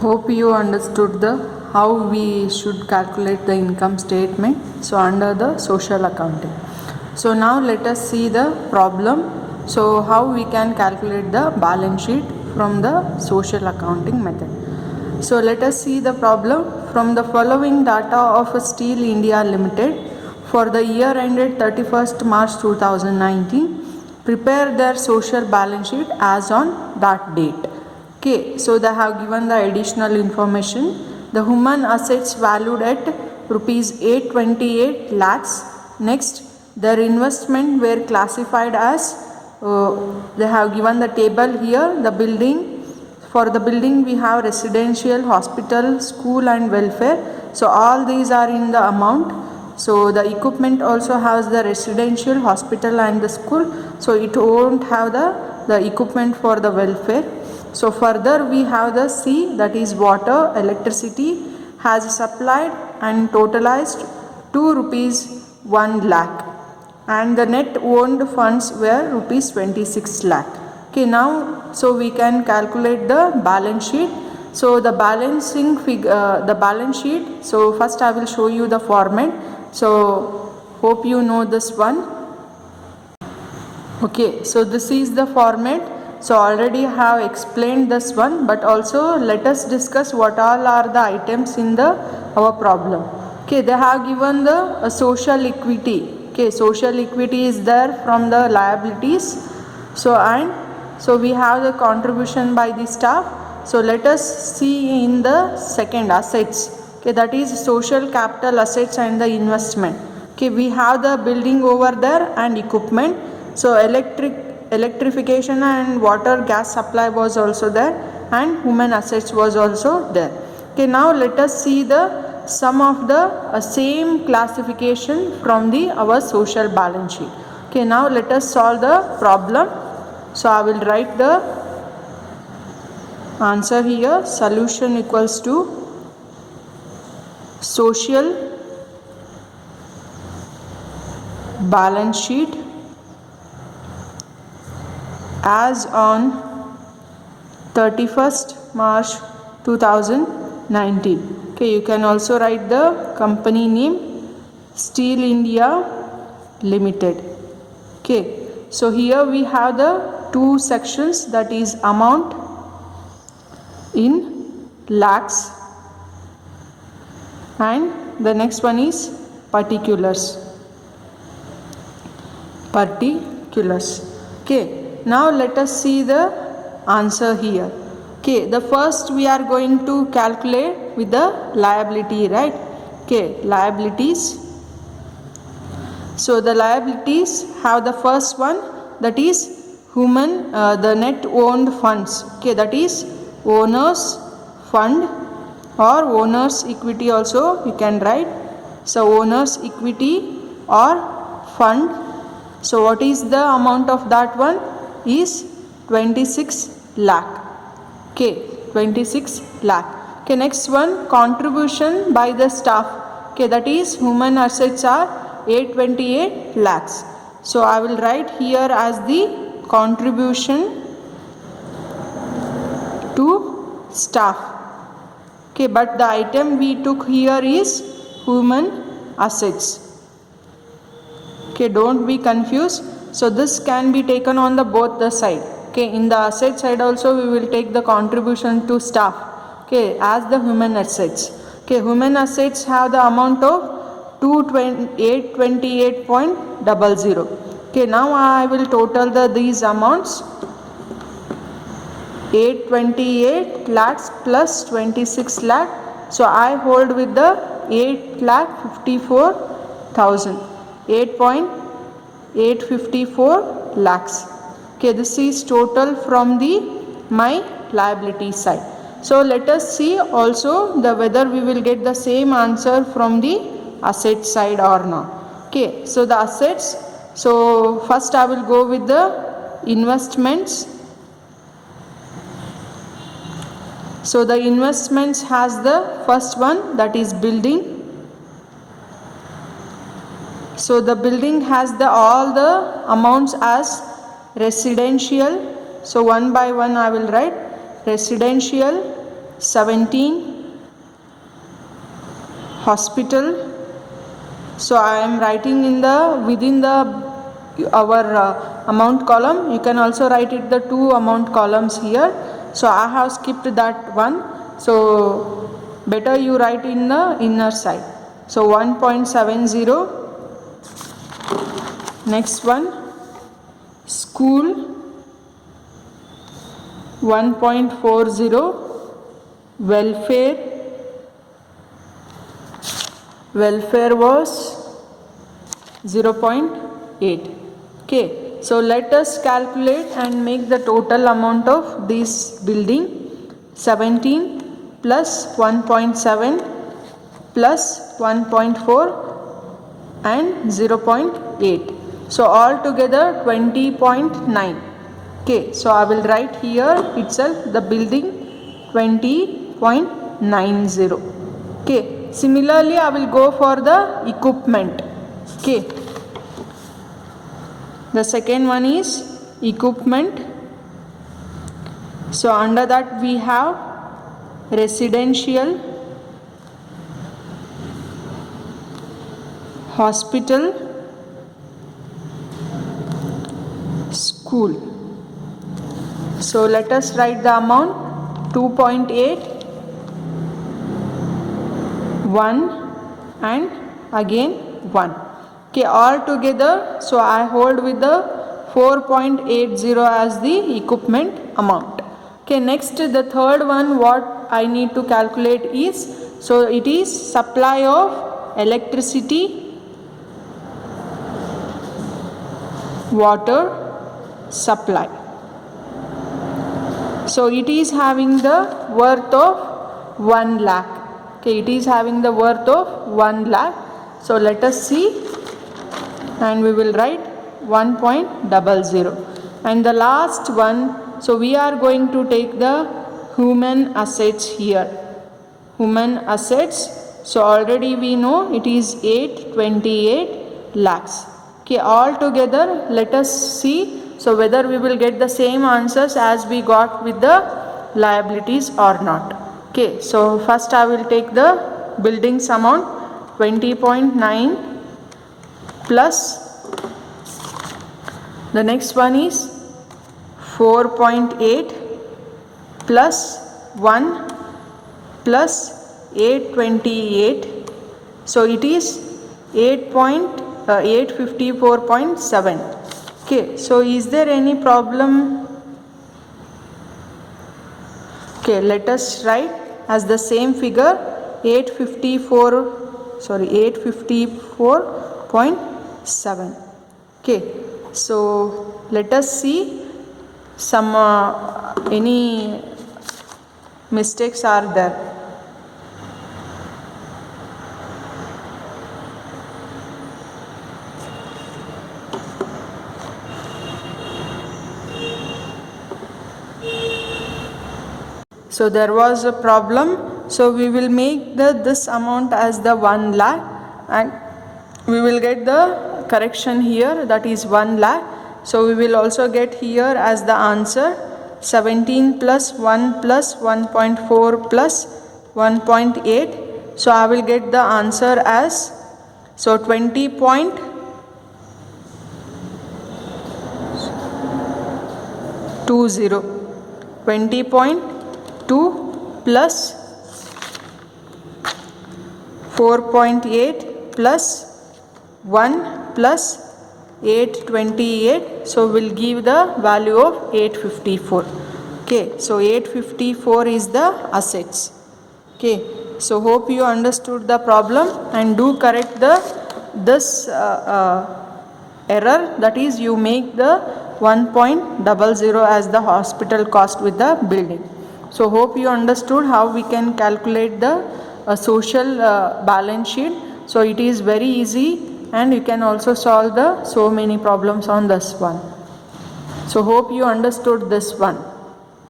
Hope you understood the how we should calculate the income statement. So under the social accounting. So now let us see the problem. So how we can calculate the balance sheet from the social accounting method. So let us see the problem. From the following data of Steel India Limited for the year ended 31st March 2019, prepare their social balance sheet as on that date. Okay, so they have given the additional information. The human assets valued at rupees 828 lakhs. Next, their investment were classified as they have given the table here. The building, for the building we have residential, hospital, school and welfare. So all these are in the amount. So the equipment also has the residential, hospital and the school. So it won't have the equipment for the welfare. So further we have the C, that is water, electricity has supplied and totalized 2 rupees 1 lakh, and the net owned funds were rupees 26 lakh. Okay, now so we can calculate the balance sheet. So the balancing the balance sheet. So first I will show you the format. So hope you know this one. Okay, so this is the format. So already have explained this one, but also let us discuss what all are the items in the our problem. Okay, they have given the social equity. Okay, social equity is there from the liabilities. So and so we have the contribution by the staff. So let us see in the second, assets. Okay, that is social capital assets and the investment. Okay, we have the building over there and equipment. So electrification and water gas supply was also there, and human assets was also there. Okay, now let us see the sum of the same classification from the our social balance sheet. Okay, now let us solve the problem. So I will write the answer here. Solution equals to social balance sheet as on 31st March 2019. Okay, you can also write the company name, Steel India Limited. Okay, so here we have the two sections, that is amount in lakhs and the next one is particulars. Okay, now let us see the answer here. Okay, the first we are going to calculate with the liability, right? Okay, liabilities. So the liabilities have the first one, that is human, the net owned funds. Okay, that is owners fund or owners equity also you can write. So owners equity or fund. So what is the amount of that one? Is 26 lakh. Okay, 26 lakh. Okay, next one, contribution by the staff. Okay, that is human assets are 828 lakhs. So I will write here as the contribution to staff. Okay, but the item we took here is human assets. Okay, don't be confused. So this can be taken on the both the side. Okay, in the asset side also we will take the contribution to staff. Okay, as the human assets. Okay, human assets have the amount of 828.00. Okay, now I will total these amounts. 828 lakhs plus 26 lakh. So I hold with the 8,54,000. 8.854 lakhs. Okay, this is total from the my liability side. So let us see also the whether we will get the same answer from the asset side or not. Okay, so the assets. So first I will go with the investments. So the investments has the first one, that is building. So the building has the all the amounts as residential. So one by one I will write residential, 17 hospital. So I am writing in the within the our amount column. You can also write it the two amount columns here. So I have skipped that one. So better you write in the inner side. So 1.70. Next one, school 1.40, welfare was 0.8. Okay, so let us calculate and make the total amount of this building. 17 plus 1.7 plus 1.4 and 0.8. So all together 20.9. Okay, so I will write here itself the building 20.90. Okay, similarly I will go for the equipment. Okay, the second one is equipment. So under that we have residential, hospital, school. So let us write the amount 2.8, 1 and again 1. Okay, all together, so I hold with the 4.80 as the equipment amount. Okay, next the third one what I need to calculate is, so it is supply of electricity, water supply. So it is having the worth of 1 lakh. Okay, it is having the worth of 1 lakh. So let us see, and we will write 1.00. And the last one, so we are going to take the human assets here. Human assets, so already we know it is 828 lakhs. Okay, all together let us see, so whether we will get the same answers as we got with the liabilities or not. Okay, so first I will take the buildings amount 20.9 plus, the next one is 4.8 plus 1 plus 828. So it is 854.7. Okay, so is there any problem? Okay, let us write as the same figure 854.7. Okay, so let us see some any mistakes are there. So there was a problem, so we will make this amount as the 1 lakh and we will get the correction here, that is 1 lakh. So we will also get here as the answer 17 plus 1 plus 1.4 plus 1.8. So I will get the answer as, so 20.20 20.2 plus 4.8 plus 1 plus 828, so we'll give the value of 854. Okay, so 854 is the assets. Okay, so hope you understood the problem and do correct this error, that is you make the 1.00 as the hospital cost with the building. So hope you understood how we can calculate the social balance sheet. So it is very easy and you can also solve the so many problems on this one. So hope you understood this one.